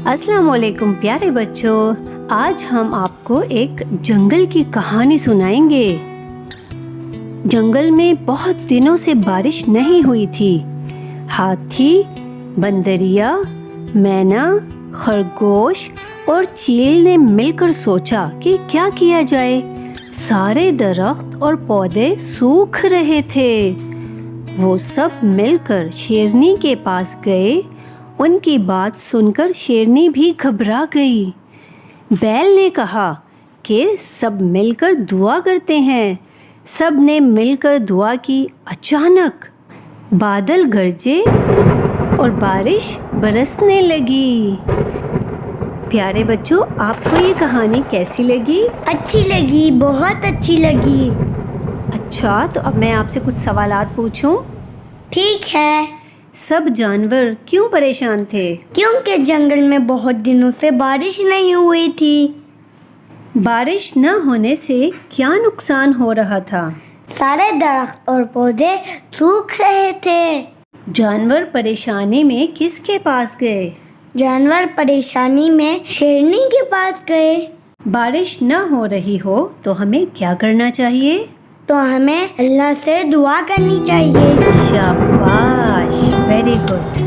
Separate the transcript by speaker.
Speaker 1: अस्सलाम वालेकुम प्यारे बच्चों, आज हम आपको एक जंगल की कहानी सुनाएंगे। जंगल में बहुत दिनों से बारिश नहीं हुई थी। हाथी, बंदरिया, मैना, खरगोश और चील ने मिलकर सोचा कि क्या किया जाए। सारे दरख्त और पौधे सूख रहे थे। वो सब मिलकर शेरनी के पास गए। उनकी बात सुनकर शेरनी भी घबरा गई। बैल ने कहा कि सब मिलकर दुआ करते हैं। सब ने मिलकर दुआ की। अचानक बादल गरजे और बारिश बरसने लगी। प्यारे बच्चों, आपको ये कहानी कैसी लगी?
Speaker 2: अच्छी लगी, बहुत अच्छी लगी।
Speaker 1: अच्छा, तो अब मैं आपसे कुछ सवालात पूछूं?
Speaker 2: ठीक है।
Speaker 1: सब जानवर क्यों परेशान थे?
Speaker 2: क्योंकि जंगल में बहुत दिनों से बारिश नहीं हुई थी।
Speaker 1: बारिश न होने से क्या नुकसान हो रहा था?
Speaker 2: सारे दरख्त और पौधे सूख रहे थे।
Speaker 1: जानवर परेशानी में किसके पास गए?
Speaker 2: जानवर परेशानी में शेरनी के पास गए।
Speaker 1: बारिश न हो रही हो तो हमें क्या करना चाहिए?
Speaker 2: तो हमें अल्लाह से दुआ करनी चाहिए।
Speaker 1: शाबाश, वेरी गुड।